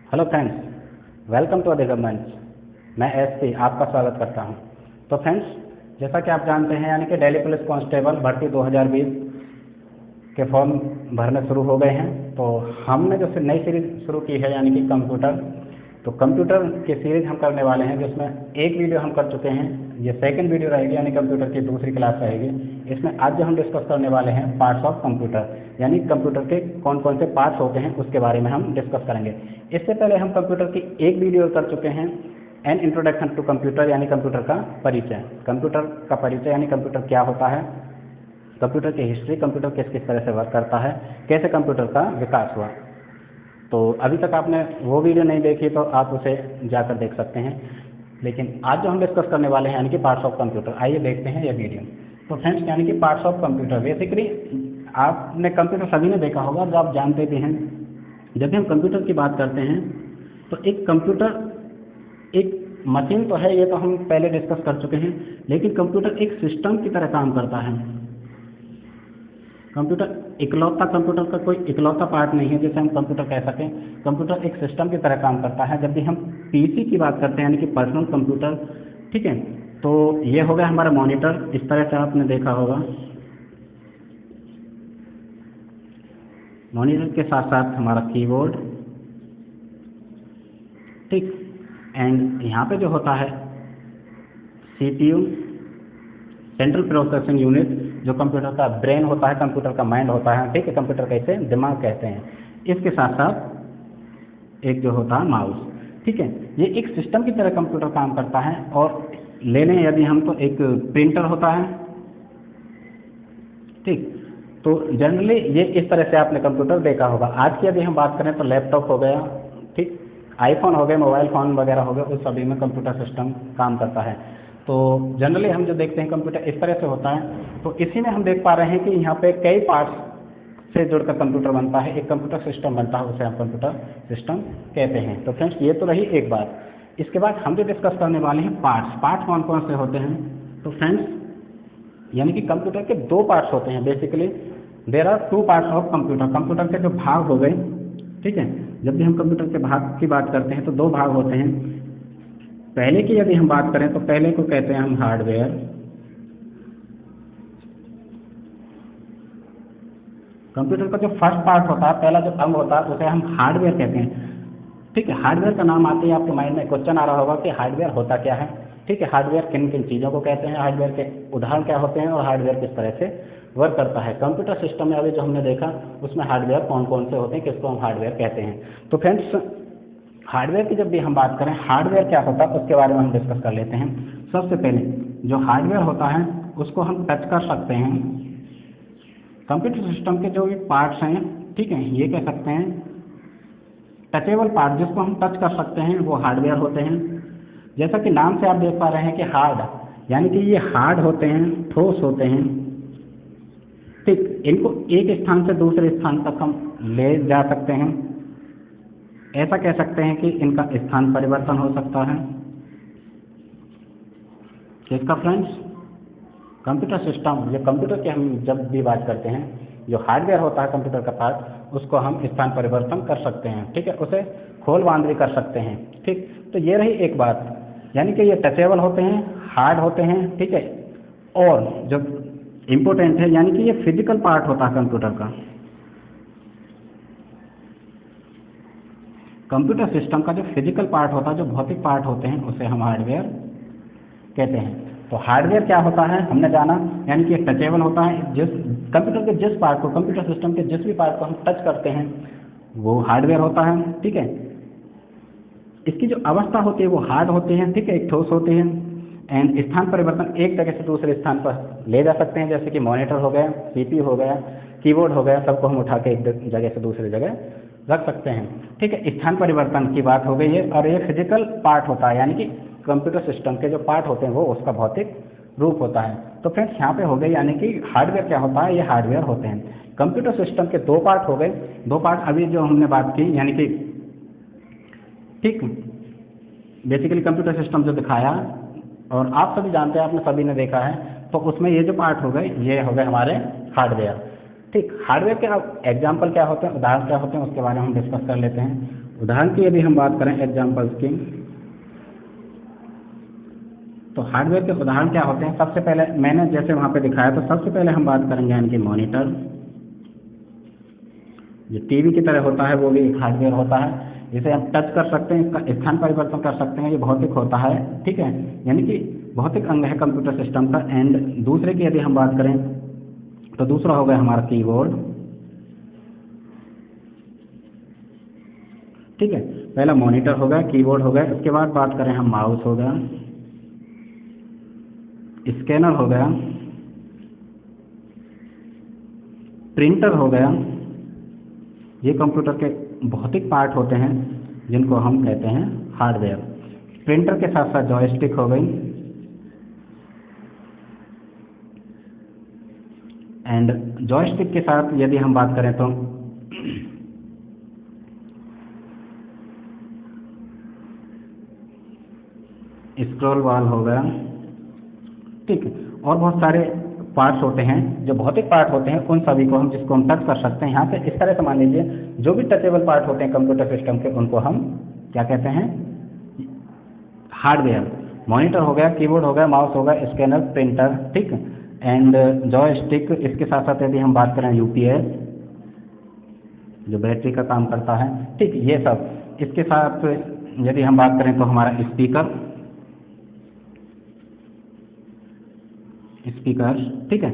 Hello friends, welcome to अधिगम मंच। मैं एसपी आपका स्वागत करता हूं। तो फ्रेंड्स, जैसा कि आप जानते हैं यानी कि दिल्ली पुलिस कांस्टेबल भर्ती 2020 के फॉर्म भरने शुरू हो गए हैं। तो हमने जो नई सीरीज शुरू की है यानी कि कंप्यूटर, तो कंप्यूटर की सीरीज हम करने वाले हैं जिसमें एक वीडियो हम कर चुके हैं। ये सेकंड वीडियो रहेगी यानी कंप्यूटर की दूसरी क्लास रहेगी। इसमें आज जो हम डिस्कस करने वाले हैं पार्ट्स ऑफ कंप्यूटर, यानी कंप्यूटर के कौन कौन से पार्ट्स होते हैं उसके बारे में हम डिस्कस करेंगे। इससे पहले हम कंप्यूटर की एक वीडियो कर चुके हैं, एन इंट्रोडक्शन टू कंप्यूटर, यानी कंप्यूटर का परिचय। कंप्यूटर का परिचय यानी कंप्यूटर क्या होता है, कंप्यूटर की हिस्ट्री, कंप्यूटर किस किस तरह से वर्क करता है, कैसे कंप्यूटर का विकास हुआ। तो अभी तक आपने वो वीडियो नहीं देखी तो आप उसे जाकर देख सकते हैं। लेकिन आज जो हम डिस्कस करने वाले हैं यानी कि पार्ट्स ऑफ कंप्यूटर, आइए देखते हैं यह वीडियो। तो फ्रेंड्स, यानी कि पार्ट्स ऑफ कंप्यूटर बेसिकली आपने कंप्यूटर सभी ने देखा होगा, जो आप जानते भी हैं। जब भी हम कंप्यूटर की बात करते हैं तो एक कंप्यूटर एक मशीन तो है, ये तो हम पहले डिस्कस कर चुके हैं। लेकिन कंप्यूटर एक सिस्टम की तरह काम करता है। कंप्यूटर इकलौता, कंप्यूटर का कोई इकलौता पार्ट नहीं है जिसे हम कंप्यूटर कह सकें। कंप्यूटर एक सिस्टम की तरह काम करता है। जब भी हम पीसी की बात करते हैं यानी कि पर्सनल कंप्यूटर, ठीक है, तो ये हो गया हमारा मॉनिटर। इस तरह से आपने देखा होगा, मॉनिटर के साथ साथ हमारा कीबोर्ड, ठीक, एंड यहाँ पे जो होता है सीपीयू, सेंट्रल प्रोसेसिंग यूनिट, जो कंप्यूटर का ब्रेन होता है, कंप्यूटर का माइंड होता है, ठीक है, कंप्यूटर का इसे दिमाग कहते हैं। इसके साथ साथ एक जो होता है माउस, ठीक है। ये एक सिस्टम की तरह कंप्यूटर काम करता है। और ले लें यदि हम तो एक प्रिंटर होता है, ठीक। तो जनरली ये इस तरह से आपने कंप्यूटर देखा होगा। आज की यदि हम बात करें तो लैपटॉप हो गया, ठीक, आईफोन हो गए, मोबाइल फ़ोन वगैरह हो गए, उस सभी में कंप्यूटर सिस्टम काम करता है। तो जनरली हम जो देखते हैं कंप्यूटर इस तरह से होता है। तो इसी में हम देख पा रहे हैं कि यहाँ पे कई पार्ट्स से जुड़कर कंप्यूटर बनता है, एक कंप्यूटर सिस्टम बनता है, उसे हम कंप्यूटर सिस्टम कहते हैं। तो फ्रेंड्स, ये तो रही एक बात। इसके बाद हम जो डिस्कस करने वाले हैं पार्ट्स कौन कौन से होते हैं। तो फ्रेंड्स, यानी कि कंप्यूटर के दो पार्ट्स होते हैं। Basically there are two parts of computer. Computer के जो भाग हो गए, ठीक है, जब भी हम कंप्यूटर के भाग की बात करते हैं तो दो भाग होते हैं। पहले की यदि हम बात करें तो पहले को कहते हैं हम हार्डवेयर, कंप्यूटर का जो फर्स्ट पार्ट होता है, पहला जो अंग होता है, उसे हम हार्डवेयर कहते हैं, ठीक है। हार्डवेयर का नाम आते ही आपके माइंड में क्वेश्चन आ रहा होगा कि हार्डवेयर होता क्या है, ठीक है, हार्डवेयर किन किन चीज़ों को कहते हैं, हार्डवेयर के उदाहरण क्या होते हैं और हार्डवेयर किस तरह से वर्क करता है। कंप्यूटर सिस्टम में अभी जो हमने देखा उसमें हार्डवेयर कौन कौन से होते हैं, किसको हम हार्डवेयर कहते हैं। तो फ्रेंड्स, हार्डवेयर की जब भी हम बात करें, हार्डवेयर क्या होता है उसके बारे में हम डिस्कस कर लेते हैं। सबसे पहले जो हार्डवेयर होता है उसको हम टच कर सकते हैं। कंप्यूटर सिस्टम के जो भी पार्ट्स हैं, ठीक है, ये कह सकते हैं टचेबल पार्ट, जिसको हम टच कर सकते हैं, वो हार्डवेयर होते हैं। जैसा कि नाम से आप देख पा रहे हैं कि हार्ड, यानी कि ये हार्ड होते हैं, ठोस होते हैं, ठीक। इनको एक स्थान से दूसरे स्थान तक हम ले जा सकते हैं। ऐसा कह सकते हैं कि इनका स्थान परिवर्तन हो सकता है। किसका फ्रेंड्स? Computer system. ये कंप्यूटर की हम जब भी बात करते हैं, जो हार्डवेयर होता है कंप्यूटर का पार्ट, उसको हम स्थान परिवर्तन कर सकते हैं, ठीक है, उसे खोल बांध भी कर सकते हैं, ठीक। तो ये रही एक बात, यानी कि ये टचेबल होते हैं, हार्ड होते हैं, ठीक है। और जो इम्पोर्टेंट है, यानी कि ये फिजिकल पार्ट होता है कंप्यूटर का। कंप्यूटर सिस्टम का जो फिजिकल पार्ट होता है, जो भौतिक पार्ट होते हैं, उसे हम हार्डवेयर कहते हैं। तो हार्डवेयर क्या होता है हमने जाना, यानी कि टचेबल होता है। जिस कंप्यूटर के जिस पार्ट को, कंप्यूटर सिस्टम के जिस भी पार्ट को हम टच करते हैं वो हार्डवेयर होता है, ठीक है। इसकी जो अवस्था होती है वो हार्ड होती है, ठीक है, एक ठोस होती है। एंड स्थान परिवर्तन एक जगह से दूसरे स्थान पर ले जा सकते हैं, जैसे कि मॉनिटर हो गया, सीपीयू हो गया, कीबोर्ड हो गया, सबको हम उठा के एक जगह से दूसरी जगह रख सकते हैं, ठीक है। स्थान परिवर्तन की बात हो गई है। और ये फिजिकल पार्ट होता है, यानी कि कंप्यूटर सिस्टम के जो पार्ट होते हैं वो उसका भौतिक रूप होता है। तो फ्रेंड्स, यहाँ पे हो गए, यानी कि हार्डवेयर क्या होता है, ये हार्डवेयर होते हैं। कंप्यूटर सिस्टम के दो पार्ट हो गए। दो पार्ट अभी जो हमने बात की, यानी कि, ठीक, बेसिकली कंप्यूटर सिस्टम जो दिखाया और आप सभी जानते हैं, आपने सभी ने देखा है, तो उसमें ये जो पार्ट हो गए, ये हो गए हमारे हार्डवेयर, ठीक। हार्डवेयर के एग्जाम्पल क्या होते हैं, उदाहरण क्या होते हैं, उसके बारे में हम डिस्कस कर लेते हैं। उदाहरण की यदि हम बात करें एग्जाम्पल्स की, तो हार्डवेयर के उदाहरण क्या होते हैं। सबसे पहले मैंने जैसे वहाँ पे दिखाया, तो सबसे पहले हम बात करेंगे यानी कि मॉनिटर, जो टीवी की तरह होता है वो भी एक हार्डवेयर होता है। इसे हम टच कर सकते हैं, इसका स्थान परिवर्तन कर सकते हैं, ये भौतिक होता है, ठीक है, यानी कि भौतिक अंग है कंप्यूटर सिस्टम का। एंड दूसरे की यदि हम बात करें तो दूसरा हो गया हमारा कीबोर्ड, ठीक है। पहला मॉनिटर हो गया, कीबोर्ड हो गया, इसके बाद बात करें हम माउस हो गया, स्कैनर हो गया, प्रिंटर हो गया। ये कंप्यूटर के भौतिक पार्ट होते हैं जिनको हम कहते हैं हार्डवेयर। प्रिंटर के साथ साथ जॉयस्टिक हो गई, एंड जॉयस्टिक के साथ यदि हम बात करें तो स्क्रॉल बॉल हो गया, ठीक है। और बहुत सारे पार्ट्स होते हैं जो भौतिक पार्ट होते हैं, उन सभी को हम जिसको हम टच कर सकते हैं। यहाँ पे इस तरह से मान लीजिए जो भी टचेबल पार्ट होते हैं कंप्यूटर सिस्टम के, उनको हम क्या कहते हैं, हार्डवेयर। मॉनिटर हो गया, कीबोर्ड हो गया, माउस हो गया, स्कैनर, प्रिंटर, ठीक, एंड जॉयस्टिक। इसके साथ साथ यदि हम बात करें यूपीएस, जो बैटरी का काम करता है, ठीक, ये सब। इसके साथ यदि हम बात करें तो हमारा स्पीकर, ठीक है।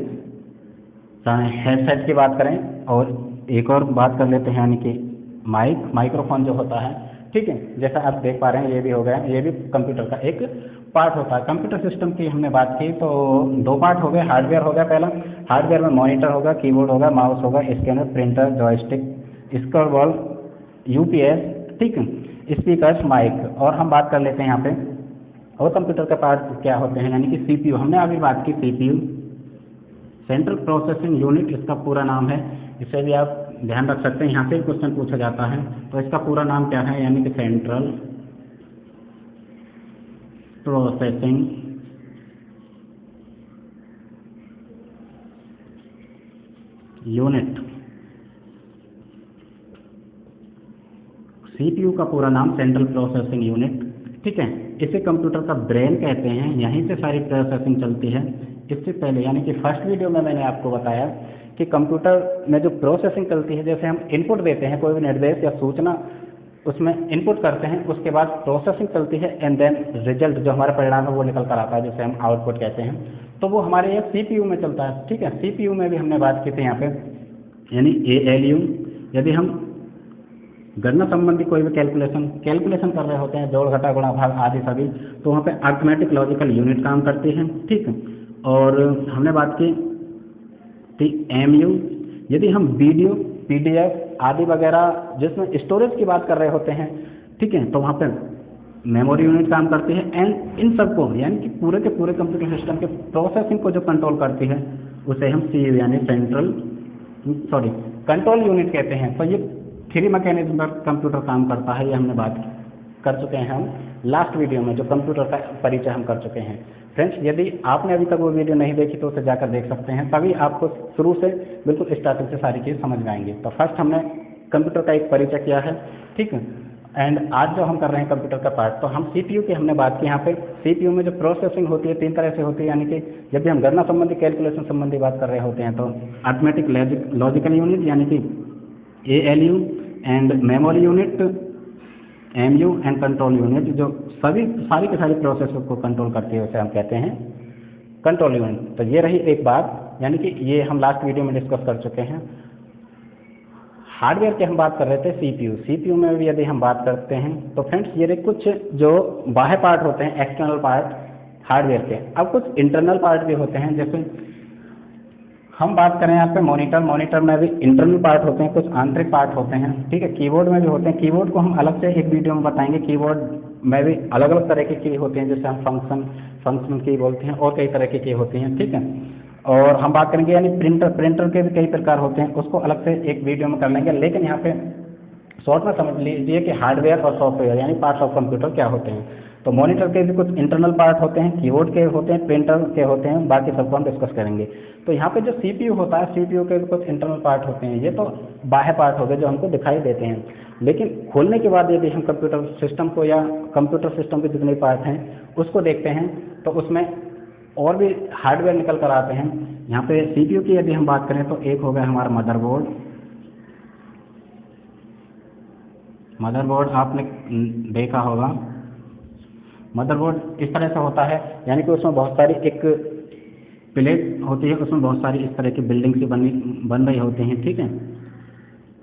हेडसेट की बात करें, और एक और बात कर लेते हैं यानी कि माइक्रोफोन जो होता है, ठीक है। जैसा आप देख पा रहे हैं ये भी हो गया, ये भी कंप्यूटर का एक पार्ट होता है। कंप्यूटर सिस्टम की हमने बात की तो दो पार्ट हो गए। हार्डवेयर हो गया पहला, हार्डवेयर में मॉनिटर होगा, कीबोर्ड होगा, माउस होगा, scanner, printer, joystick, scroll ball, UPS, ठीक है, स्पीकर, माइक। और हम बात कर लेते हैं यहाँ पे और कंप्यूटर के पार्ट क्या होते हैं, यानी कि सीपीयू। हमने अभी बात की सीपीयू, सेंट्रल प्रोसेसिंग यूनिट इसका पूरा नाम है। इसे भी आप ध्यान रख सकते हैं, यहाँ से क्वेश्चन पूछा जाता है। तो इसका पूरा नाम क्या है, यानी कि सेंट्रल प्रोसेसिंग यूनिट। सीपीयू का पूरा नाम सेंट्रल प्रोसेसिंग यूनिट, ठीक है। इसे कंप्यूटर का ब्रेन कहते हैं, यहीं से सारी प्रोसेसिंग चलती है। इससे पहले यानी कि फर्स्ट वीडियो में मैंने आपको बताया कि कंप्यूटर में जो प्रोसेसिंग चलती है, जैसे हम इनपुट देते हैं कोई भी निर्देश या सूचना, उसमें इनपुट करते हैं, उसके बाद प्रोसेसिंग चलती है, एंड देन रिजल्ट जो हमारा परिणाम है वो निकल कर आता है, जिसे हम आउटपुट कहते हैं। तो वो हमारे ये सीपीयू में चलता है, ठीक है। सीपीयू में भी हमने बात की थी यहाँ पे, यानी एएलयू। यदि हम गणना संबंधी कोई भी कैलकुलेशन कर रहे होते हैं, जोड़ घटा गुणा भाग आदि सभी, तो वहाँ पे अरिथमेटिक लॉजिकल यूनिट काम करती है, ठीक है। और हमने बात की थी एमयू। यदि हम वीडियो, पीडीएफ आदि वगैरह जिसमें स्टोरेज की बात कर रहे होते हैं, ठीक है, तो वहाँ पे मेमोरी यूनिट काम करती है। एंड इन सबको यानी कि पूरे के पूरे कंप्यूटर सिस्टम के प्रोसेसिंग को जो कंट्रोल करती है, उसे हम सीयू यानी कंट्रोल यूनिट कहते हैं। तो ये 3 मैकेनिज्म पर कंप्यूटर काम करता है, ये हमने बात कर चुके हैं हम लास्ट वीडियो में, जो कंप्यूटर का परिचय हम कर चुके हैं। फ्रेंड्स, यदि आपने अभी तक वो वीडियो नहीं देखी तो उसे जाकर देख सकते हैं, तभी आपको शुरू से बिल्कुल स्टार्टिंग से सारी चीज़ समझ में आएंगी। तो फर्स्ट हमने कंप्यूटर का एक परिचय किया है, ठीक है। एंड आज जो हम कर रहे हैं कंप्यूटर का पार्ट, तो हम सीपीयू की हमने बात की। यहाँ पे सीपीयू में जो प्रोसेसिंग होती है 3 तरह से होती है, यानी कि जब भी हम गणना संबंधी कैलकुलेशन संबंधी बात कर रहे होते हैं तो अरिथमेटिक लॉजिकल यूनिट यानी कि ALU, and memory unit MU, and control unit, जो सारी की सारी प्रोसेस को कंट्रोल करती है, उसे हम कहते हैं कंट्रोल यूनिट। तो ये रही एक बात, यानी कि ये हम लास्ट वीडियो में डिस्कस कर चुके हैं। हार्डवेयर की हम बात कर रहे थे सीपीयू में भी यदि हम बात करते हैं तो फ्रेंड्स ये कुछ जो बाह्य पार्ट होते हैं, एक्सटर्नल पार्ट हार्डवेयर के। अब कुछ इंटरनल पार्ट भी होते हैं, जैसे हम बात करें यहाँ पे मॉनिटर में भी इंटरनल पार्ट होते हैं, कुछ आंतरिक पार्ट होते हैं, ठीक है। कीबोर्ड में भी होते हैं, कीबोर्ड को हम अलग से एक वीडियो में बताएंगे। कीबोर्ड में भी अलग अलग तरह के की होते हैं, जैसे हम फंक्शनल की बोलते हैं, और कई तरह की होती हैं, ठीक है। और हम बात करेंगे यानी प्रिंटर के भी कई प्रकार होते हैं, उसको अलग से एक वीडियो में कर लेंगे। लेकिन यहाँ पे शॉर्ट में समझ लीजिए कि हार्डवेयर और सॉफ्टवेयर यानी पार्ट्स ऑफ कंप्यूटर क्या होते हैं। तो मॉनिटर के भी कुछ इंटरनल पार्ट होते हैं, कीबोर्ड के होते हैं, प्रिंटर के होते हैं, बाकी सबको हम डिस्कस करेंगे। तो यहाँ पे जो CPU होता है, CPU के भी कुछ इंटरनल पार्ट होते हैं। ये तो बाह्य पार्ट हो गए जो हमको दिखाई देते हैं, लेकिन खोलने के बाद यदि हम कंप्यूटर सिस्टम को या कंप्यूटर सिस्टम के जितने पार्ट हैं उसको देखते हैं तो उसमें और भी हार्डवेयर निकल कर आते हैं। यहाँ पे CPU की यदि हम बात करें तो एक हो गया हमारा मदरबोर्ड। मदरबोर्ड आपने देखा होगा, मदरबोर्ड इस तरह से होता है, यानी कि उसमें बहुत सारी एक प्लेट होती है, उसमें बहुत सारी इस तरह की बिल्डिंग से बन रही होती हैं, ठीक है,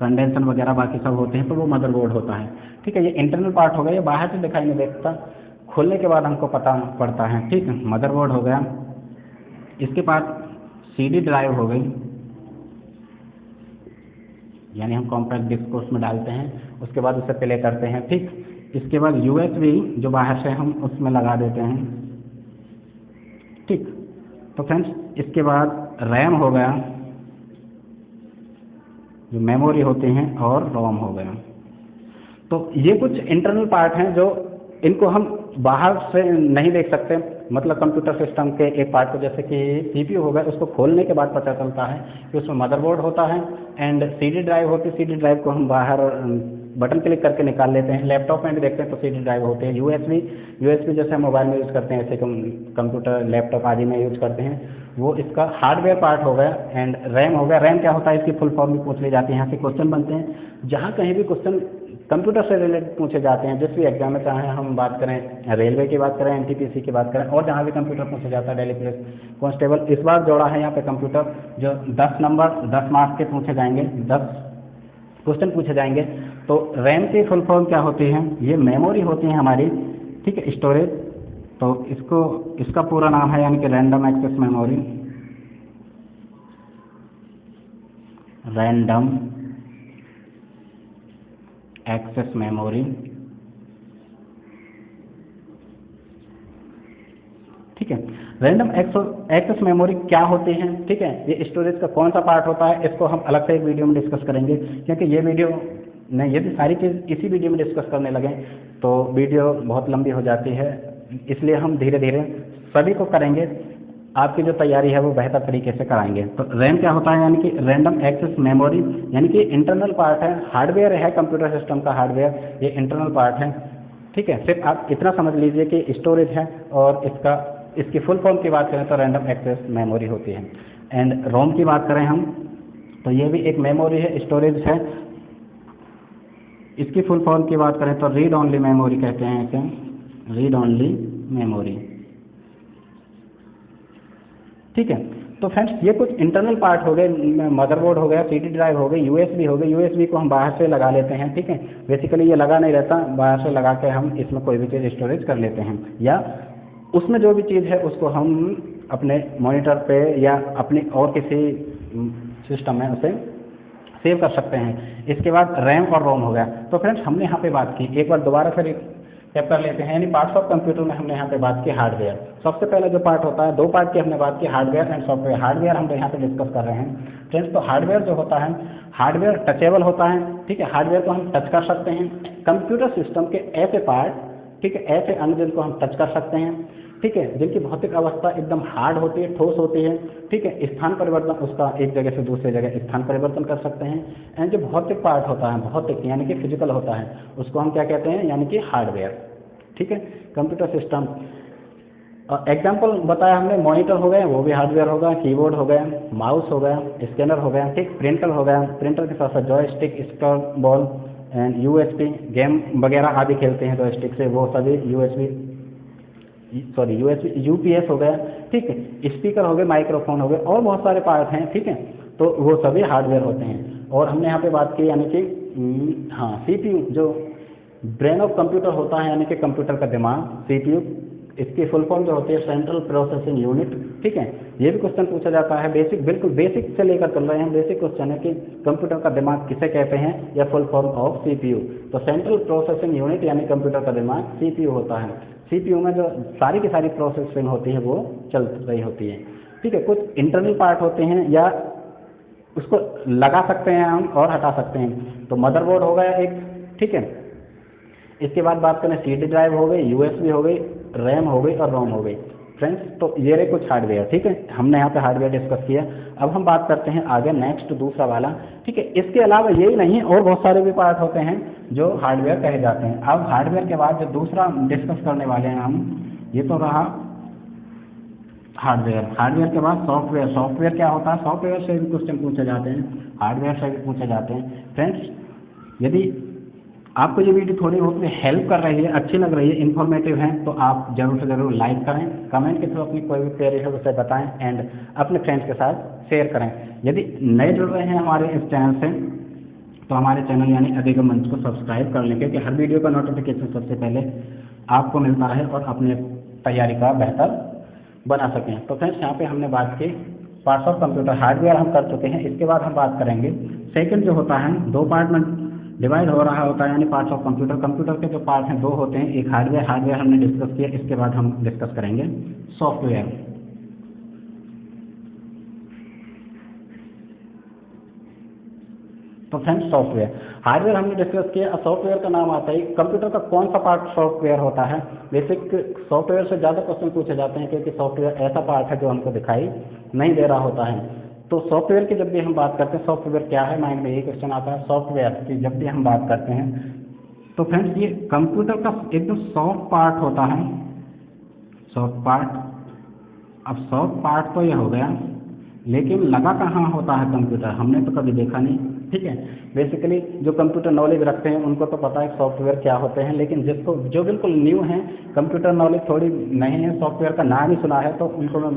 कंडेंसर वगैरह बाकी सब होते हैं, तो वो मदरबोर्ड होता है, ठीक है। ये इंटरनल पार्ट हो गया, ये बाहर से दिखाई नहीं देता, खोलने के बाद हमको पता पड़ता है, ठीक है। मदरबोर्ड हो गया, इसके बाद CD ड्राइव हो गई, यानी हम कॉम्पैक्ट डिस्क को उसमें डालते हैं, उसके बाद उसे प्ले करते हैं, ठीक। इसके बाद USB जो बाहर से हम उसमें लगा देते हैं, ठीक। तो फ्रेंड्स इसके बाद रैम हो गया, जो मेमोरी होती हैं, और रोम हो गया। तो ये कुछ इंटरनल पार्ट हैं जो इनको हम बाहर से नहीं देख सकते, मतलब कंप्यूटर सिस्टम के एक पार्ट को, जैसे कि CPU होगा, उसको खोलने के बाद पता चलता है कि उसमें मदरबोर्ड होता है एंड CD ड्राइव होती है। CD ड्राइव को हम बाहर बटन क्लिक करके निकाल लेते हैं। लैपटॉप में भी देखते हैं तो CD ड्राइव होते हैं। USB जैसे हम मोबाइल में यूज़ करते हैं, ऐसे कंप्यूटर लैपटॉप आदि में यूज़ करते हैं, वो इसका हार्डवेयर पार्ट हो गया। एंड रैम हो गया। रैम क्या होता है, इसकी फुल फॉर्म भी पूछ ली जाती है, यहाँ से क्वेश्चन बनते हैं। जहाँ कहीं भी क्वेश्चन कंप्यूटर से रिलेटेड पूछे जाते हैं, जिस भी एग्जाम में, चाहे हम बात करें रेलवे की बात करें, NTPC की बात करें, और जहाँ भी कंप्यूटर पूछा जाता है, दिल्ली पुलिस कांस्टेबल, इस बार जोड़ा है यहाँ पे कंप्यूटर, जो 10 नंबर 10 मार्क्स के पूछे जाएंगे, 10 क्वेश्चन पूछे जाएंगे। तो रैम की फुल फॉर्म क्या होती है, ये मेमोरी होती है हमारी, ठीक है, स्टोरेज। तो इसका पूरा नाम है यानी कि random access memory, random access memory, ठीक है। रैंडम एक्सेस मेमोरी क्या होती है, ठीक है, ये स्टोरेज का कौन सा पार्ट होता है, इसको हम अलग से एक वीडियो में डिस्कस करेंगे, क्योंकि ये वीडियो नहीं, यदि सारी चीज़ इसी वीडियो में डिस्कस करने लगे तो वीडियो बहुत लंबी हो जाती है, इसलिए हम धीरे धीरे सभी को करेंगे, आपकी जो तैयारी है वो बेहतर तरीके से कराएंगे। तो रैम क्या होता है, यानी कि रैंडम एक्सेस मेमोरी, यानी कि इंटरनल पार्ट है, हार्डवेयर है, कंप्यूटर सिस्टम का हार्डवेयर, ये इंटरनल पार्ट है, ठीक है। सिर्फ आप इतना समझ लीजिए कि स्टोरेज है, और इसकी फुल फॉर्म की बात करें तो रैंडम एक्सेस मेमोरी होती है। एंड रोम की बात करें हम तो ये भी एक मेमोरी है, स्टोरेज है। इसकी फुल फॉर्म की बात करें तो रीड ओनली मेमोरी कहते हैं इसे, रीड ओनली मेमोरी, ठीक है। तो फ्रेंड्स ये कुछ इंटरनल पार्ट हो गए, मदरबोर्ड हो गया, CD ड्राइव हो गई, USB हो गई। USB को हम बाहर से लगा लेते हैं, ठीक है, बेसिकली ये लगा नहीं रहता, बाहर से लगा के हम इसमें कोई भी चीज़ स्टोरेज कर लेते हैं, या उसमें जो भी चीज़ है उसको हम अपने मॉनिटर पे या अपनी और किसी सिस्टम में उसे सेव कर सकते हैं। इसके बाद रैम और रोम हो गया। तो फ्रेंड्स हमने यहाँ पे बात की, एक बार दोबारा फिर चेक कर लेते हैं, यानी पार्ट्स ऑफ कंप्यूटर में हमने यहाँ पे बात की हार्डवेयर। सबसे पहले जो पार्ट होता है, 2 पार्ट की हमने बात की, हार्डवेयर एंड सॉफ्टवेयर। हार्डवेयर हम यहाँ पे डिस्कस कर रहे हैं फ्रेंड्स। तो हार्डवेयर जो होता है, हार्डवेयर टचेबल होता है, ठीक है, हार्डवेयर को हम टच कर सकते हैं। कंप्यूटर सिस्टम के ऐसे पार्ट, ठीक है, ऐसे अंग जिनको हम टच कर सकते हैं, ठीक है, जिनकी भौतिक अवस्था एकदम हार्ड होती है, ठोस होती है, ठीक है, स्थान परिवर्तन उसका एक जगह से दूसरे जगह स्थान परिवर्तन कर सकते हैं। एंड जो भौतिक पार्ट होता है, भौतिक यानी कि फिजिकल होता है, उसको हम क्या कहते हैं, यानी कि हार्डवेयर, ठीक है, कंप्यूटर सिस्टम। एग्जाम्पल बताया हमने, मॉनिटर हो गया, वो भी हार्डवेयर होगा, कीबोर्ड हो गया, माउस हो गया, स्कैनर हो गया, ठीक, प्रिंटर हो गया, प्रिंटर के साथ साथ joystick, scroll ball and USB, game वगैरह आदि खेलते हैं जॉयस्टिक से, वो सभी UPS हो गया, ठीक है, स्पीकर हो गए, माइक्रोफोन हो गए, और बहुत सारे पार्ट हैं, ठीक है, तो वो सभी हार्डवेयर होते हैं। और हमने यहाँ पे बात की, यानी कि हाँ, CPU जो ब्रेन ऑफ कंप्यूटर होता है, यानी कि कंप्यूटर का दिमाग, CPU, इसकी फुल फॉर्म जो होती है सेंट्रल प्रोसेसिंग यूनिट, ठीक है। ये भी क्वेश्चन पूछा जाता है, बेसिक, बिल्कुल बेसिक से लेकर चल रहे हैं, बेसिक क्वेश्चन है कि कंप्यूटर का दिमाग किसे कहते हैं, या फुल फॉर्म ऑफ CPU। तो सेंट्रल प्रोसेसिंग यूनिट यानी कंप्यूटर का दिमाग CPU होता है। CPU में जो सारी की सारी प्रोसेसिंग होती है वो चल रही होती है, ठीक है। कुछ इंटरनल पार्ट होते हैं, या उसको लगा सकते हैं हम और हटा सकते हैं। तो मदरबोर्ड हो गया एक, ठीक है, इसके बाद बात करें CD ड्राइव हो गई, USB हो गई, रैम हो गई और रोम हो गई। फ्रेंड्स तो ये रहे कुछ हार्डवेयर, ठीक है, हमने यहाँ पे हार्डवेयर डिस्कस किया। अब हम बात करते हैं आगे नेक्स्ट दूसरा वाला, ठीक है। इसके अलावा यही नहीं और बहुत सारे भी पार्ट होते हैं जो हार्डवेयर कहे जाते हैं। अब हार्डवेयर के बाद जो दूसरा डिस्कस करने वाले हैं हम, ये तो रहा हार्डवेयर। हार्डवेयर के बाद सॉफ्टवेयर। सॉफ्टवेयर क्या होता है? सॉफ्टवेयर से भी क्वेश्चन पूछे जाते हैं, हार्डवेयर से भी पूछे जाते हैं। फ्रेंड्स यदि आपको ये वीडियो थोड़ी बहुत हेल्प कर रही है, अच्छी लग रही है, इन्फॉर्मेटिव है, तो आप जरूर से जरूर लाइक करें, कमेंट के थ्रू अपनी कोई भी क्वेरी है उसे बताएं एंड अपने फ्रेंड्स के साथ शेयर करें। यदि नए जुड़ रहे हैं हमारे इस चैनल से तो हमारे चैनल यानी अधिगम मंच को सब्सक्राइब कर लें, क्योंकि हर वीडियो का नोटिफिकेशन सबसे पहले आपको मिलता है और अपने तैयारी का बेहतर बना सकें। तो फ्रेंड्स यहाँ पे हमने बात की पार्ट्स ऑफ कंप्यूटर, हार्डवेयर हम कर चुके हैं। इसके बाद हम बात करेंगे सेकंड जो होता है, दो पार्ट में डिवाइड हो रहा होता है, यानी पार्ट्स ऑफ कंप्यूटर। कंप्यूटर के जो पार्ट हैं दो होते हैं, एक हार्डवेयर, हार्डवेयर हमने डिस्कस किया। इसके बाद हम डिस्कस करेंगे सॉफ्टवेयर। तो फ्रेंड्स सॉफ्टवेयर, हार्डवेयर हमने डिस्कस किया। सॉफ्टवेयर का नाम आता है, कंप्यूटर का कौन सा पार्ट सॉफ्टवेयर होता है? बेसिक सॉफ्टवेयर से ज़्यादा क्वेश्चन पूछे जाते हैं, क्योंकि सॉफ्टवेयर ऐसा पार्ट है जो हमको दिखाई नहीं दे रहा होता है। तो सॉफ्टवेयर की जब भी हम बात करते हैं, सॉफ्टवेयर क्या है, माइंड में यही क्वेश्चन आता है। सॉफ्टवेयर की जब भी हम बात करते हैं तो फ्रेंड्स ये कंप्यूटर का एकदम सॉफ्ट पार्ट होता है, सॉफ्ट पार्ट। अब सॉफ्ट पार्ट तो ये हो गया, लेकिन लगा कहाँ होता है कंप्यूटर, हमने तो कभी देखा नहीं, ठीक है। बेसिकली जो कंप्यूटर नॉलेज रखते हैं उनको तो पता है सॉफ्टवेयर क्या होते हैं, लेकिन जिसको जो बिल्कुल न्यू है, कंप्यूटर नॉलेज थोड़ी नहीं है, सॉफ्टवेयर का नाम ही सुना है, तो उनको मैं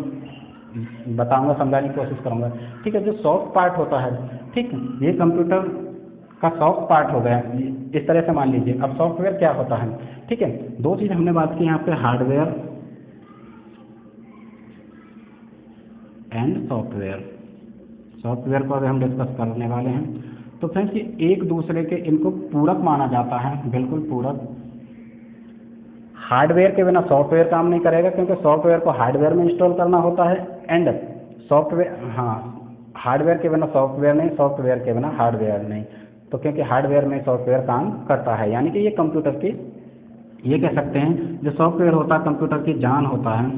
बताऊंगा, समझाने की कोशिश करूंगा, ठीक है। जो सॉफ्ट पार्ट होता है, ठीक, ये कंप्यूटर का सॉफ्ट पार्ट हो गया, इस तरह से मान लीजिए। अब सॉफ्टवेयर क्या होता है, ठीक है। दो चीज़ हमने बात की यहाँ पे, हार्डवेयर एंड सॉफ्टवेयर। सॉफ्टवेयर को अभी हम डिस्कस करने वाले हैं। तो फ्रेंड्स ये एक दूसरे के इनको पूरक माना जाता है, बिल्कुल पूरक। हार्डवेयर के बिना सॉफ्टवेयर काम नहीं करेगा, क्योंकि सॉफ्टवेयर को हार्डवेयर में इंस्टॉल करना होता है एंड सॉफ्टवेयर, हाँ, हार्डवेयर के बिना सॉफ्टवेयर नहीं, सॉफ्टवेयर के बिना हार्डवेयर नहीं। तो क्योंकि हार्डवेयर में सॉफ्टवेयर काम करता है, यानी कि ये कंप्यूटर की, ये कह सकते हैं जो सॉफ्टवेयर होता है कंप्यूटर की जान होता है,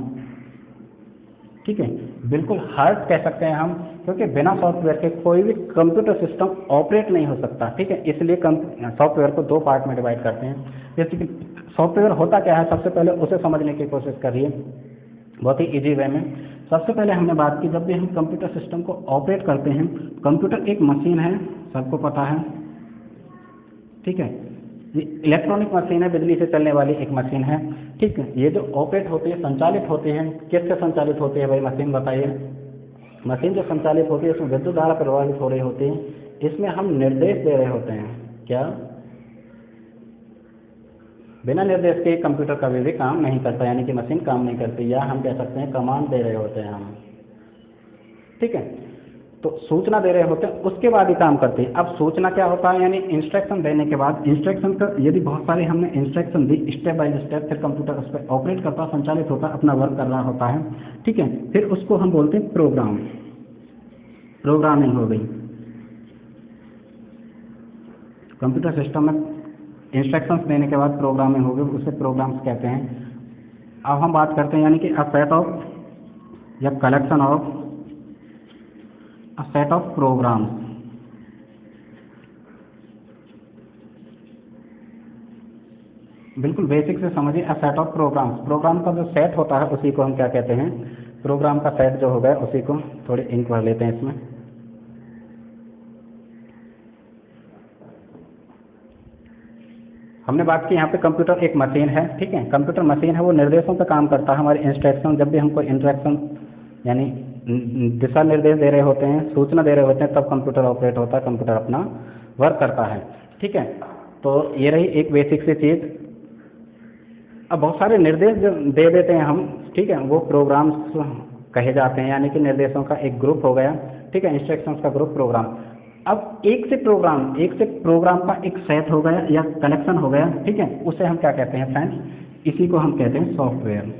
ठीक है, बिल्कुल हार्ट कह सकते हैं हम, क्योंकि बिना सॉफ्टवेयर के कोई भी कंप्यूटर सिस्टम ऑपरेट नहीं हो सकता, ठीक है। इसलिए सॉफ्टवेयर को दो पार्ट में डिवाइड करते हैं। जैसे कि सॉफ्टवेयर होता क्या है, सबसे पहले उसे समझने की कोशिश करिए बहुत ही इजी वे में। सबसे पहले हमने बात की, जब भी हम कंप्यूटर सिस्टम को ऑपरेट करते हैं, कंप्यूटर एक मशीन है, सबको पता है, ठीक है, ये इलेक्ट्रॉनिक मशीन है, बिजली से चलने वाली एक मशीन है, ठीक है। ये जो ऑपरेट होती है, संचालित होती है, किससे संचालित होती है भाई मशीन, बताइए। मशीन जो संचालित होती है उसमें विद्युत धारा प्रवाहित हो रही होती है, इसमें हम निर्देश दे रहे होते हैं, क्या? बिना निर्देश के कंप्यूटर कभी भी काम नहीं करता, यानी कि मशीन काम नहीं करती, या हम कह सकते हैं कमांड दे रहे होते हैं हम, ठीक है। तो सूचना दे रहे होते हैं, उसके बाद ही काम करते हैं। अब सूचना क्या होता है, यानी इंस्ट्रक्शन देने के बाद, इंस्ट्रक्शन का यदि बहुत सारे हमने instruction the step by step, फिर कंप्यूटर उस पर ऑपरेट करता, संचालित होता, अपना वर्क कर रहा होता है, ठीक है। फिर उसको हम बोलते हैं प्रोग्राम, प्रोग्रामिंग हो गई। कंप्यूटर सिस्टम में इंस्ट्रक्शंस देने के बाद प्रोग्रामिंग हो गई, उसे प्रोग्राम्स कहते हैं। अब हम बात करते हैं यानी कि अ सेट ऑफ या collection of a set of programs. बिल्कुल बेसिक से समझिए, a set of programs, program का जो सेट होता है उसी को हम क्या कहते हैं, प्रोग्राम का सेट जो हो गया उसी को, थोड़ी इंक भर लेते हैं इसमें। हमने बात की यहाँ पे कंप्यूटर एक मशीन है, ठीक है, कंप्यूटर मशीन है, वो निर्देशों पे काम करता है, हमारे इंस्ट्रक्शन, जब भी हमको इंस्ट्रक्शन यानी दिशा निर्देश दे रहे होते हैं, सूचना दे रहे होते हैं, तब कंप्यूटर ऑपरेट होता है, कंप्यूटर अपना वर्क करता है, ठीक है। तो ये रही एक बेसिक सी चीज़। अब बहुत सारे निर्देश जो दे देते हैं हम, ठीक है, वो प्रोग्राम्स कहे जाते हैं, यानी कि निर्देशों का एक ग्रुप हो गया, ठीक है, इंस्ट्रक्शंस का ग्रुप प्रोग्राम। अब एक से प्रोग्राम का एक सेट हो गया या कलेक्शन हो गया, ठीक है, उसे हम क्या कहते हैं फ्रेंड्स, इसी को हम कहते हैं सॉफ्टवेयर।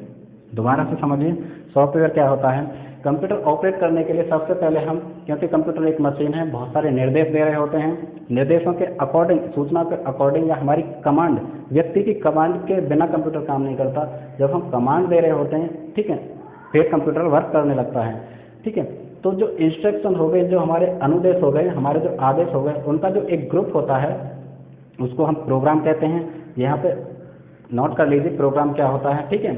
दोबारा से समझिए, सॉफ्टवेयर क्या होता है, कंप्यूटर ऑपरेट करने के लिए सबसे पहले हम, क्योंकि कंप्यूटर एक मशीन है, बहुत सारे निर्देश दे रहे होते हैं, निर्देशों के अकॉर्डिंग, सूचना के अकॉर्डिंग या हमारी कमांड, व्यक्ति की कमांड के बिना कंप्यूटर काम नहीं करता। जब हम कमांड दे रहे होते हैं, ठीक है, फिर कंप्यूटर वर्क करने लगता है, ठीक है। तो जो इंस्ट्रक्शन हो गए, जो हमारे अनुदेश हो गए, हमारे जो आदेश हो गए, उनका जो एक ग्रुप होता है उसको हम प्रोग्राम कहते हैं। यहाँ पे नोट कर लीजिए प्रोग्राम क्या होता है, ठीक है।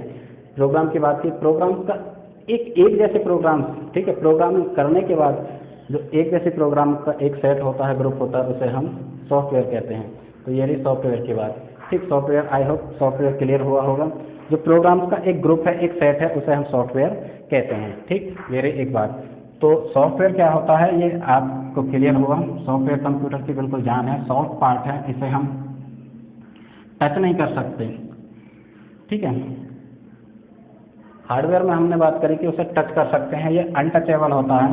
प्रोग्राम की बात की, प्रोग्राम का एक जैसे प्रोग्राम, ठीक है, प्रोग्रामिंग करने के बाद जो एक जैसे प्रोग्राम का एक सेट होता है, ग्रुप होता है, उसे हम सॉफ्टवेयर कहते हैं। तो ये रही सॉफ्टवेयर की बात, ठीक। Software, I hope software clear हुआ होगा। जो प्रोग्राम्स का एक ग्रुप है, एक सेट है, उसे हम सॉफ्टवेयर कहते हैं, ठीक। ये रही एक बात। तो सॉफ्टवेयर क्या होता है ये आपको क्लियर हुआ। सॉफ्टवेयर कंप्यूटर की बिल्कुल जान है, सॉफ्ट पार्ट है, इसे हम टच नहीं कर सकते, ठीक है। हार्डवेयर में हमने बात करी कि उसे टच कर सकते हैं, ये अनटचेबल होता है।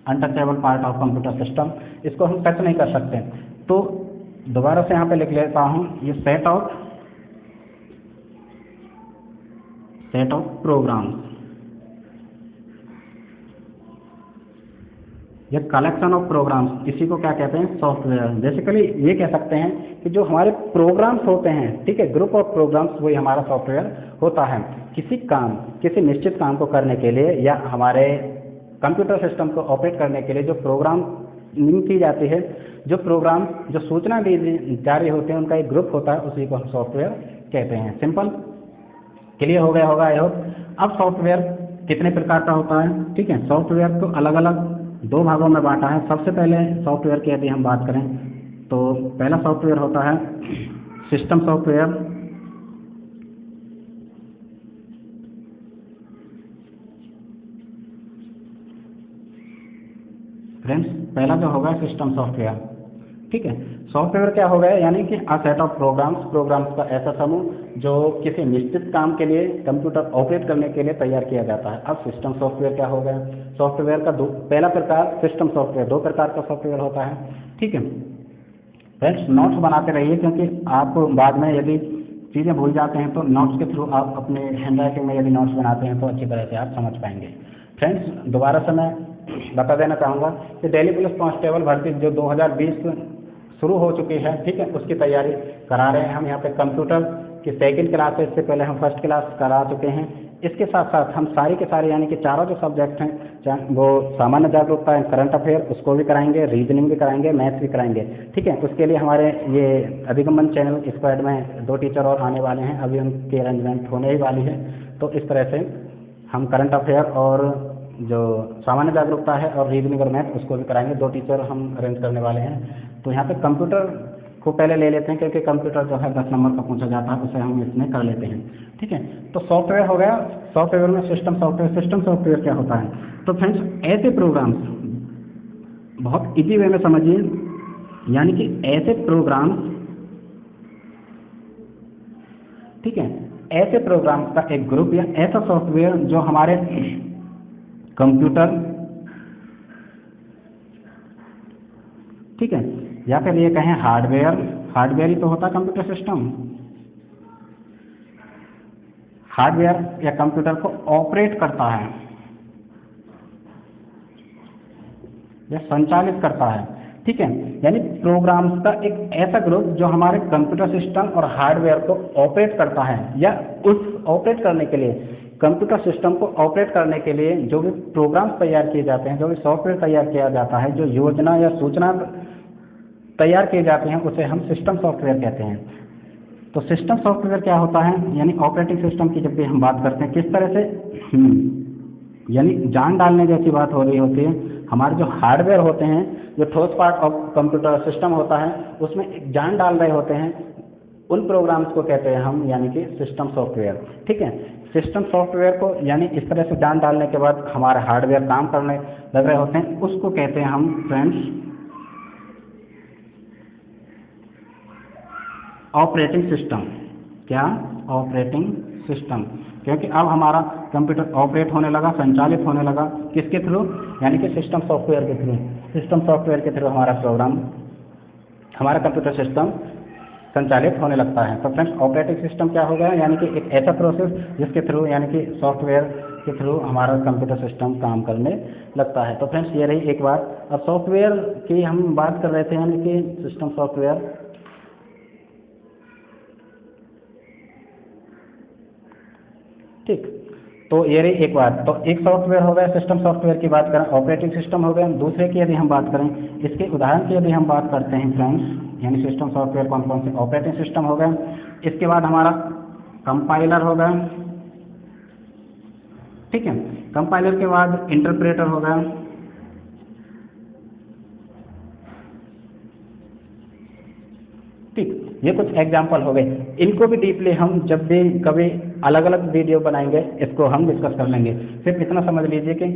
Untouchable part of computer system, इसको हम टच नहीं कर सकते। तो दोबारा से यहाँ पे लिख लेता हूँ, ये सेट ऑफ प्रोग्राम्स, ये कलेक्शन ऑफ प्रोग्राम्स, इसी को क्या कहते हैं, सॉफ्टवेयर। बेसिकली ये कह सकते हैं कि जो हमारे प्रोग्राम्स होते हैं, ठीक है, ग्रुप ऑफ प्रोग्राम्स, वही हमारा सॉफ्टवेयर होता है। किसी काम, किसी निश्चित काम को करने के लिए या हमारे कंप्यूटर सिस्टम को ऑपरेट करने के लिए जो प्रोग्रामिंग की जाती है, जो प्रोग्राम, जो सूचना दी जारी होते हैं, उनका एक ग्रुप होता है, उसी को हम सॉफ्टवेयर कहते हैं। सिंपल क्लियर हो गया होगा आई होप। अब सॉफ्टवेयर कितने प्रकार का होता है, ठीक है। सॉफ्टवेयर को अलग अलग दो भागों में बांटा है। सबसे पहले सॉफ्टवेयर की यदि हम बात करें तो पहला सॉफ्टवेयर होता है सिस्टम सॉफ्टवेयर, फ्रेंड्स पहला जो होगा सिस्टम सॉफ्टवेयर, ठीक है। सॉफ्टवेयर क्या हो गया, यानी कि अ सेट ऑफ प्रोग्राम्स का ऐसा समूह जो किसी निश्चित काम के लिए कंप्यूटर ऑपरेट करने के लिए तैयार किया जाता है। अब सिस्टम सॉफ्टवेयर क्या हो गया, सॉफ्टवेयर का पहला प्रकार सिस्टम सॉफ्टवेयर, दो प्रकार का सॉफ्टवेयर होता है, ठीक है। फ्रेंड्स नोट्स बनाते रहिए, क्योंकि आप बाद में यदि चीज़ें भूल जाते हैं तो नोट्स के थ्रू आप अपने हैंड राइटिंग में यदि नोट्स बनाते हैं तो अच्छी तरह से आप समझ पाएंगे। फ्रेंड्स दोबारा से मैं बता देना चाहूँगा कि दिल्ली पुलिस कांस्टेबल भर्ती जो 2020 शुरू हो चुकी है, ठीक है, उसकी तैयारी करा रहे हैं हम यहाँ पे। कंप्यूटर की सेकंड क्लास है, इससे पहले हम फर्स्ट क्लास करा चुके हैं। इसके साथ साथ हम सारी के सारे यानी कि चारों जो सब्जेक्ट हैं, चाहे वो सामान्य जागरूकता है, करंट अफेयर, उसको भी कराएंगे, रीजनिंग भी कराएंगे, मैथ्स भी कराएंगे, ठीक है। उसके लिए हमारे ये अधिगमन चैनल स्क्वाड में 2 टीचर और आने वाले हैं, अभी उनकी अरेंजमेंट होने ही वाली है। तो इस तरह से हम करंट अफेयर और जो सामान्य जागरूकता है और रीजनिंग और मैथ उसको भी कराएंगे, 2 टीचर हम अरेंज करने वाले हैं। तो यहाँ पे कंप्यूटर को पहले ले लेते हैं, क्योंकि कंप्यूटर जो है 10 नंबर का पूछा जाता है, उसे हम इसमें कर लेते हैं, ठीक है। तो सॉफ्टवेयर हो गया, सॉफ्टवेयर में सिस्टम सॉफ्टवेयर। सिस्टम सॉफ्टवेयर क्या होता है, तो फ्रेंड्स ऐसे प्रोग्राम्स, बहुत इजी वे में समझिए, यानी कि ऐसे प्रोग्राम्स, ठीक है, ऐसे प्रोग्राम्स का एक ग्रुप या ऐसा सॉफ्टवेयर जो हमारे कंप्यूटर, ठीक है, या फिर ये कहें हार्डवेयर, हार्डवेयर ही तो होता है कंप्यूटर सिस्टम, हार्डवेयर या कंप्यूटर को ऑपरेट करता है या संचालित करता है, ठीक है। यानी प्रोग्राम्स का एक ऐसा ग्रुप जो हमारे कंप्यूटर सिस्टम और हार्डवेयर को ऑपरेट करता है, या उस ऑपरेट करने के लिए, कंप्यूटर सिस्टम को ऑपरेट करने के लिए जो भी प्रोग्राम्स तैयार किए जाते हैं, जो भी सॉफ्टवेयर तैयार किया जाता है, जो योजना या सूचना तैयार किए जाते हैं, उसे हम सिस्टम सॉफ्टवेयर कहते हैं। तो सिस्टम सॉफ्टवेयर क्या होता है, यानी ऑपरेटिंग सिस्टम की जब भी हम बात करते हैं, किस तरह से यानी जान डालने जैसी बात हो रही होती है। हमारे जो हार्डवेयर होते हैं, जो ठोस पार्ट ऑफ कंप्यूटर सिस्टम होता है, उसमें एक जान डाल रहे होते हैं, उन प्रोग्राम्स को कहते हैं हम यानी कि सिस्टम सॉफ्टवेयर, ठीक है। सिस्टम सॉफ्टवेयर को यानी इस तरह से जान डालने के बाद हमारे हार्डवेयर काम करने लग रहे होते हैं, उसको कहते हैं हम फ्रेंड्स ऑपरेटिंग सिस्टम। क्या, ऑपरेटिंग सिस्टम, क्योंकि अब हमारा कंप्यूटर ऑपरेट होने लगा, संचालित होने लगा, किसके थ्रू, यानी कि सिस्टम सॉफ्टवेयर के थ्रू। सिस्टम सॉफ्टवेयर के थ्रू हमारा प्रोग्राम, हमारा कंप्यूटर सिस्टम संचालित होने लगता है। तो फ्रेंड्स ऑपरेटिंग सिस्टम क्या होगा, यानी कि एक ऐसा प्रोसेस जिसके थ्रू यानी कि सॉफ्टवेयर के थ्रू हमारा कंप्यूटर सिस्टम काम करने लगता है। तो फ्रेंड्स ये रही एक बात। अब सॉफ्टवेयर की हम बात कर रहे थे, यानी कि सिस्टम सॉफ्टवेयर। ठीक, तो ये रही एक बात। तो एक सॉफ्टवेयर हो गया, सिस्टम सॉफ्टवेयर की बात करें, ऑपरेटिंग सिस्टम हो गया। दूसरे की यदि हम बात करें, इसके उदाहरण की यदि हम बात करते हैं फ्रेंड्स, यानी सिस्टम सॉफ्टवेयर कौन कौन से, ऑपरेटिंग सिस्टम हो गया, इसके बाद हमारा कंपाइलर हो गया, ठीक है, कंपाइलर के बाद इंटरप्रेटर हो गया, ठीक। ये कुछ एग्जाम्पल हो गए। इनको भी डीपली हम जब भी कभी अलग अलग वीडियो बनाएंगे इसको हम डिस्कस कर लेंगे। सिर्फ इतना समझ लीजिए कि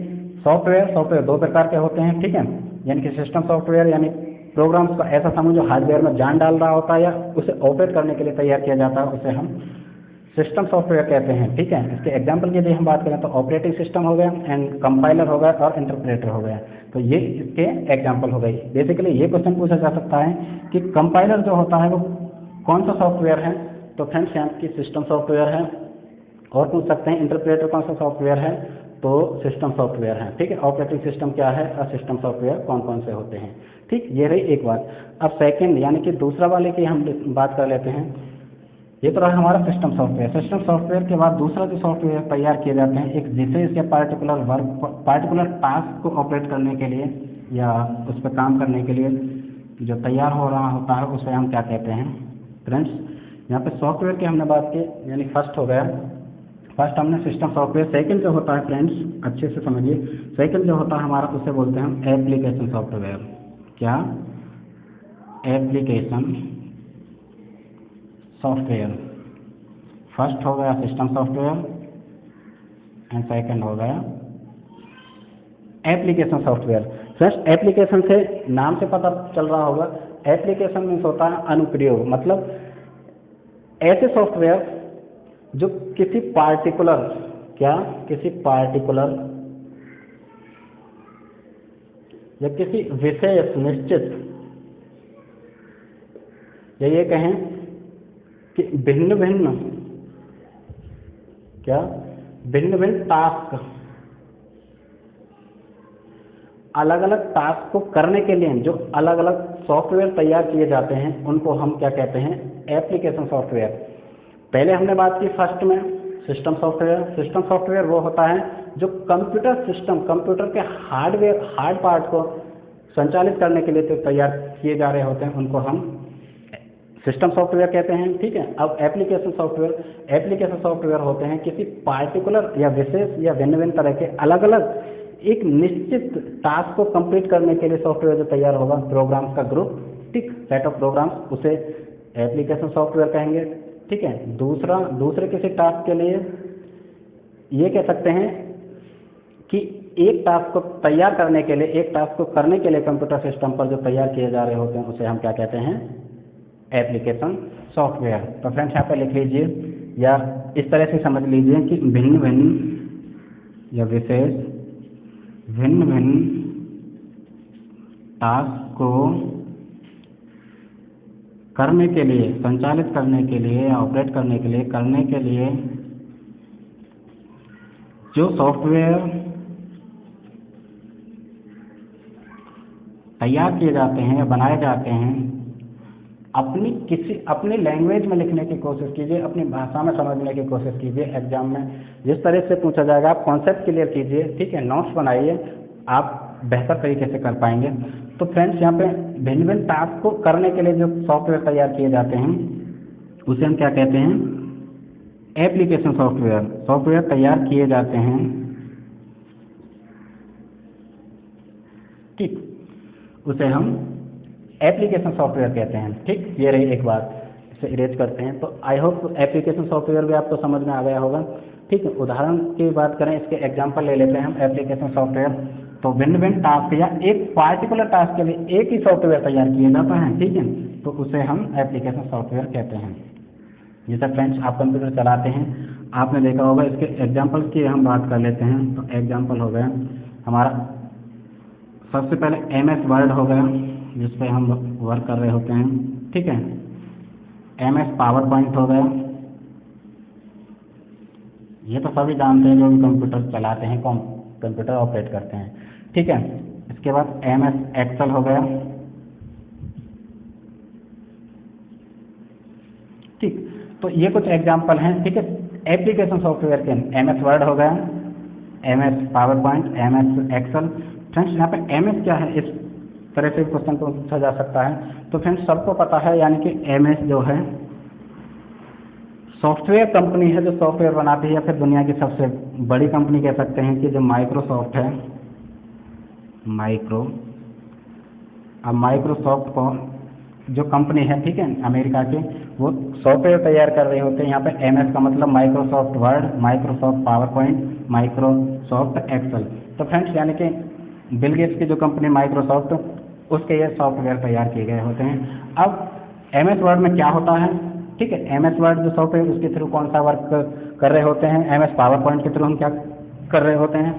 सॉफ्टवेयर दो प्रकार के होते हैं, ठीक है, यानी कि सिस्टम सॉफ्टवेयर यानी प्रोग्राम्स का ऐसा समूह जो हार्डवेयर में जान डाल रहा होता है या उसे ऑपरेट करने के लिए तैयार किया जाता है, उसे हम सिस्टम सॉफ्टवेयर कहते हैं, ठीक है। इसके एग्जाम्पल की यदि हम बात करें तो ऑपरेटिंग सिस्टम हो गया एंड कंपाइलर हो गया और इंटरप्रेटर हो गया। तो ये इसके एग्जाम्पल हो गई। बेसिकली ये क्वेश्चन पूछा जा सकता है कि कंपाइलर जो होता है वो कौन सा सॉफ्टवेयर है, तो फ्रेंड्स यहाँ की सिस्टम सॉफ्टवेयर है। और पूछ सकते हैं इंटरप्रेटर कौन सा सॉफ्टवेयर है, तो सिस्टम सॉफ्टवेयर है, ठीक है। ऑपरेटिंग सिस्टम क्या है और सिस्टम सॉफ्टवेयर कौन कौन से होते हैं, ठीक। ये रही एक बात। अब सेकंड यानी कि दूसरा वाले की हम बात कर लेते हैं। ये तो रहा हमारा सिस्टम सॉफ्टवेयर। सिस्टम सॉफ्टवेयर के बाद दूसरा जो सॉफ्टवेयर तैयार किए जाते हैं एक विशेष या पार्टिकुलर वर्क, पार्टिकुलर टास्क को ऑपरेट करने के लिए या उस पर काम करने के लिए जो तैयार हो रहा होता है उसे हम क्या कहते हैं फ्रेंड्स। यहाँ पे सॉफ्टवेयर की हमने बात की, यानी फर्स्ट हो गया, फर्स्ट हमने सिस्टम सॉफ्टवेयर। सेकंड जो होता है फ्रेंड्स अच्छे से समझिए, सेकंड जो होता है हमारा उसे बोलते हैं हम एप्लीकेशन सॉफ्टवेयर। क्या, एप्लीकेशन सॉफ्टवेयर। फर्स्ट हो गया सिस्टम सॉफ्टवेयर एंड सेकंड हो गया एप्लीकेशन सॉफ्टवेयर। फ्रेंड्स एप्लीकेशन से नाम से पता चल रहा होगा, एप्लीकेशन मीन्स होता है अनुप्रयोग, मतलब ऐसे सॉफ्टवेयर जो किसी पार्टिकुलर, क्या, किसी पार्टिकुलर या किसी विशेष निश्चित, या ये कहें कि भिन्न भिन्न, क्या, भिन्न भिन्न टास्क, अलग अलग टास्क को करने के लिए जो अलग अलग सॉफ्टवेयर तैयार किए जाते हैं उनको हम क्या कहते हैं, एप्लीकेशन सॉफ्टवेयर। पहले हमने बात की फर्स्ट में सिस्टम सॉफ्टवेयर। सिस्टम सॉफ्टवेयर वो होता है जो कंप्यूटर सिस्टम, कंप्यूटर के हार्डवेयर, हार्ड पार्ट को संचालित करने के लिए जो तैयार किए जा रहे होते हैं उनको हम सिस्टम सॉफ्टवेयर कहते हैं, ठीक है। अब एप्लीकेशन सॉफ्टवेयर, एप्लीकेशन सॉफ्टवेयर होते हैं किसी पार्टिकुलर या विशेष या भिन्न भिन्न तरह के अलग अलग एक निश्चित टास्क को कंप्लीट करने के लिए सॉफ्टवेयर जो तैयार होगा, प्रोग्राम्स का ग्रुप, ठीक, सेट ऑफ प्रोग्राम्स, उसे एप्लीकेशन सॉफ्टवेयर कहेंगे, ठीक है। दूसरे किसी टास्क के लिए ये कह सकते हैं कि एक टास्क को तैयार करने के लिए, एक टास्क को करने के लिए कंप्यूटर सिस्टम पर जो तैयार किए जा रहे होते हैं उसे हम क्या कहते हैं, एप्लीकेशन सॉफ्टवेयर। तो फ्रेंड्स यहाँ पे लिख लीजिए या इस तरह से समझ लीजिए कि भिन्न भिन्न या विशेष भिन्न भिन्न टास्क को करने के लिए, संचालित करने के लिए या ऑपरेट करने के लिए जो सॉफ्टवेयर तैयार किए जाते हैं या बनाए जाते हैं, अपनी लैंग्वेज में लिखने की कोशिश कीजिए, अपनी भाषा में समझने की कोशिश कीजिए। एग्जाम में जिस तरह से पूछा जाएगा आप कॉन्सेप्ट क्लियर कीजिए, ठीक है, नोट्स बनाइए, आप बेहतर तरीके से कर पाएंगे। तो फ्रेंड्स यहाँ पे भिन्न भिन्न टास्क को करने के लिए जो सॉफ्टवेयर तैयार किए जाते हैं उसे हम क्या कहते हैं, एप्लीकेशन सॉफ्टवेयर। सॉफ्टवेयर तैयार किए जाते हैं, ठीक, उसे हम एप्लीकेशन सॉफ्टवेयर कहते हैं, ठीक। ये रही एक बात, इसे इरेज करते हैं। तो आई होप एप्लीकेशन सॉफ्टवेयर भी आपको समझ में आ गया होगा, ठीक है। उदाहरण की बात करें, इसके एग्जांपल ले लेते हैं हम एप्लीकेशन सॉफ्टवेयर। तो भिन्न भिन्न टास्क या एक पार्टिकुलर टास्क के लिए एक ही सॉफ्टवेयर तैयार किया जाता है, ठीक है, तो उसे हम एप्लीकेशन सॉफ्टवेयर कहते हैं। जैसे फ्रेंड्स आप कंप्यूटर चलाते हैं, आपने देखा होगा, इसके एग्जाम्पल्स की हम बात कर लेते हैं। तो एग्जाम्पल हो गया हमारा, सबसे पहले MS वर्ड हो गया जिस पे हम वर्क कर रहे होते हैं, ठीक है। MS पावर पॉइंट हो गया, ये तो सभी जानते हैं जो भी कंप्यूटर चलाते हैं, कंप्यूटर ऑपरेट करते हैं, ठीक है। इसके बाद MS एक्सेल हो गया, ठीक। तो ये कुछ एग्जाम्पल हैं, ठीक है, एप्लीकेशन सॉफ्टवेयर के। MS वर्ड हो गया, MS PowerPoint, MS Excel. Friends यहाँ पे MS क्या है, इस तरह से क्वेश्चन को पूछा जा सकता है। तो फ्रेंड्स सबको पता है, यानी कि MS जो है सॉफ्टवेयर कंपनी है जो सॉफ्टवेयर बनाती है, या फिर दुनिया की सबसे बड़ी कंपनी कह सकते हैं कि जो माइक्रोसॉफ्ट है, अब माइक्रोसॉफ्ट को जो कंपनी है, ठीक है, अमेरिका की, वो सॉफ्टवेयर तैयार कर रहे होते हैं। यहाँ पे MS का मतलब Microsoft Word, Microsoft PowerPoint, Microsoft Excel. तो फ्रेंड्स यानी कि बिल गेट्स की जो कंपनी माइक्रोसॉफ्ट, उसके ये सॉफ्टवेयर तैयार किए गए होते हैं। अब MS वर्ड में क्या होता है, ठीक है, MS वर्ड जो सॉफ्टवेयर उसके थ्रू कौन सा वर्क कर रहे होते हैं, MS पावर पॉइंट के थ्रू हम क्या कर रहे होते हैं,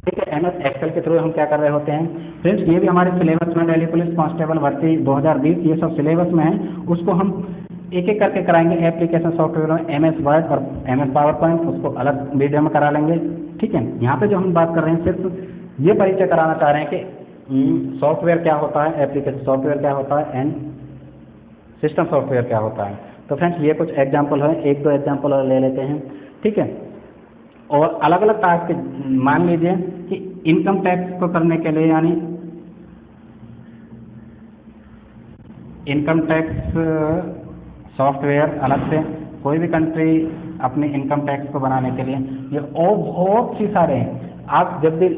ठीक है, MS एक्सेल के थ्रू हम क्या कर रहे होते हैं। फ्रेंड्स ये भी हमारे सिलेबस में, दिल्ली पुलिस कांस्टेबल भर्ती 2020 ये सब सिलेबस में है, उसको हम एक एक करके कराएंगे। एप्लीकेशन सॉफ्टवेयर में MS वर्ड और MS पावर पॉइंट, उसको अलग वीडियो में करा लेंगे, ठीक है। यहाँ पे जो हम बात कर रहे हैं सिर्फ ये परिचय कराना चाह रहे हैं कि सॉफ्टवेयर क्या होता है, एप्लीकेशन सॉफ्टवेयर क्या होता है, एंड सिस्टम सॉफ्टवेयर क्या होता है। तो फ्रेंड्स ये कुछ एग्जाम्पल है, एक दो एग्जाम्पल और ले लेते हैं, ठीक है। और अलग अलग टाइप के, मान लीजिए कि इनकम टैक्स को करने के लिए, यानी इनकम टैक्स सॉफ्टवेयर अलग से, कोई भी कंट्री अपने इनकम टैक्स को बनाने के लिए, ये और बहुत सी सारे हैं। आप जब भी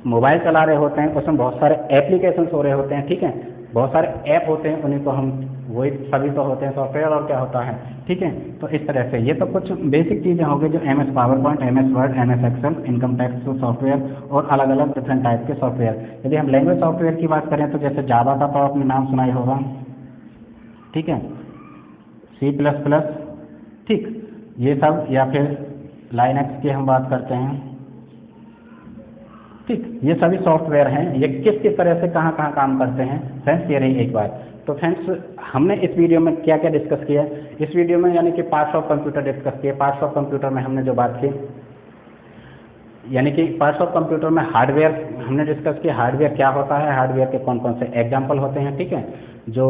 मोबाइल चला रहे होते हैं उसमें बहुत सारे एप्लीकेशंस हो रहे होते हैं, ठीक है, बहुत सारे ऐप होते हैं, उन्हीं को हम वही सभी तो होते हैं सॉफ्टवेयर, और क्या होता है, ठीक है। तो इस तरह से ये तो कुछ बेसिक चीज़ें हो गई जो MS PowerPoint, MS Word, MS Excel, income tax software और अलग अलग डिफरेंट टाइप के सॉफ्टवेयर। यदि हम लैंग्वेज सॉफ्टवेयर की बात करें तो जैसे जावा का तो आपने नाम सुना ही होगा, ठीक है, C++, ठीक, ये सब, या फिर लाइनक्स की हम बात करते हैं, ठीक, ये सभी सॉफ्टवेयर हैं। ये किस किस तरह से कहाँ कहाँ काम करते हैं फ्रेंड्स, ये रही एक बात। तो फ्रेंड्स हमने इस वीडियो में क्या क्या डिस्कस किया, इस वीडियो में यानी कि पार्ट्स ऑफ कंप्यूटर डिस्कस किए। पार्ट्स ऑफ कंप्यूटर में हमने जो बात की, यानी कि पार्ट्स ऑफ कंप्यूटर में हार्डवेयर हमने डिस्कस किया, हार्डवेयर क्या होता है, हार्डवेयर के कौन कौन से एग्जाम्पल होते हैं, ठीक है, जो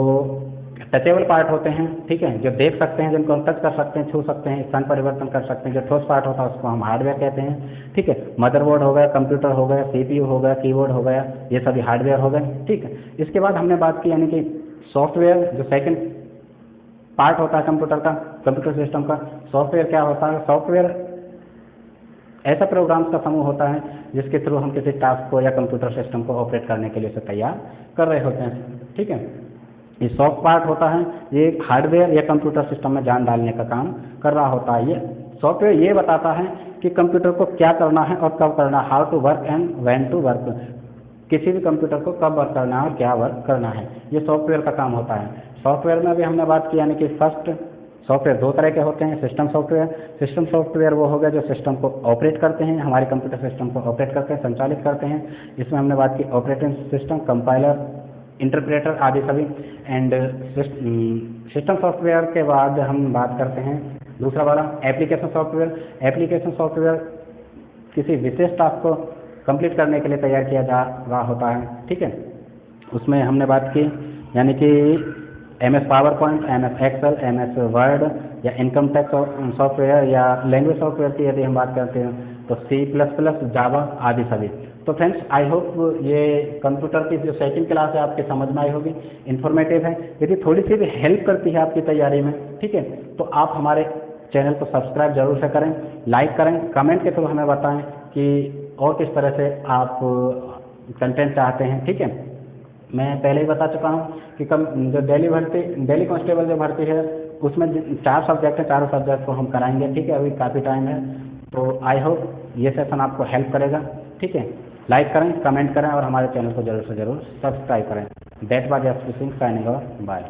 टचेबल पार्ट होते हैं, ठीक है, जो देख सकते हैं, जिनको हम टच कर सकते हैं, छू सकते हैं, स्थान परिवर्तन कर सकते हैं, जो ठोस पार्ट होता है उसको हम हार्डवेयर कहते हैं, ठीक है। मदरबोर्ड हो गया, कंप्यूटर हो गया, CPU हो गया, कीबोर्ड हो गया, ये सभी हार्डवेयर हो गए, ठीक है। इसके बाद हमने बात की यानी कि सॉफ्टवेयर, जो सेकंड पार्ट होता है कंप्यूटर का, कंप्यूटर सिस्टम का। सॉफ्टवेयर क्या होता है, सॉफ्टवेयर ऐसा प्रोग्राम्स का समूह होता है जिसके थ्रू हम किसी टास्क को या कंप्यूटर सिस्टम को ऑपरेट करने के लिए उसे तैयार कर रहे होते हैं, ठीक है। ये सॉफ्ट पार्ट होता है, ये हार्डवेयर या कंप्यूटर सिस्टम में जान डालने का काम कर रहा होता है। ये सॉफ्टवेयर ये बताता है कि कंप्यूटर को क्या करना है और कब करना है, how to work and when to work, किसी भी कंप्यूटर को कब वर्क करना है और क्या वर्क करना है, ये सॉफ्टवेयर का काम होता है। सॉफ्टवेयर में भी हमने बात की, यानी कि फर्स्ट सॉफ्टवेयर दो तरह के होते हैं, सिस्टम सॉफ्टवेयर। सिस्टम सॉफ्टवेयर वो हो गया जो सिस्टम को ऑपरेट करते हैं, हमारे कंप्यूटर सिस्टम को ऑपरेट करते हैं, संचालित करते हैं। इसमें हमने बात की ऑपरेटिंग सिस्टम, कंपाइलर, इंटरप्रेटर आदि सभी। एंड सिस्टम सॉफ्टवेयर के बाद हम बात करते हैं दूसरा वाला एप्लीकेशन सॉफ्टवेयर। एप्लीकेशन सॉफ्टवेयर किसी विशेष टास्क को कंप्लीट करने के लिए तैयार किया जा रहा होता है, ठीक है। उसमें हमने बात की यानी कि MS PowerPoint, MS Excel, MS Word या इनकम टैक्स सॉफ्टवेयर या लैंग्वेज सॉफ्टवेयर की यदि हम बात करते हैं तो C++, जावा आदि सभी। तो फ्रेंड्स आई होप ये कंप्यूटर की जो सेकंड क्लास है आपके समझ में आई होगी, इन्फॉर्मेटिव है। यदि थोड़ी सी भी हेल्प करती है आपकी तैयारी में, ठीक है, तो आप हमारे चैनल को सब्सक्राइब जरूर से करें, लाइक करें, कमेंट के थ्रू हमें बताएं कि और किस तरह से आप कंटेंट चाहते हैं, ठीक है। मैं पहले ही बता चुका हूँ कि जो दिल्ली कांस्टेबल जो भर्ती है उसमें 4 सब्जेक्ट है, चारों सब्जेक्ट को हम कराएंगे, ठीक है। अभी काफ़ी टाइम है, तो आई होप ये सेशन आपको हेल्प करेगा, ठीक है। लाइक करें, कमेंट करें और हमारे चैनल को जरूर से जरूर सब्सक्राइब करें। That was S Singh signing off, bye.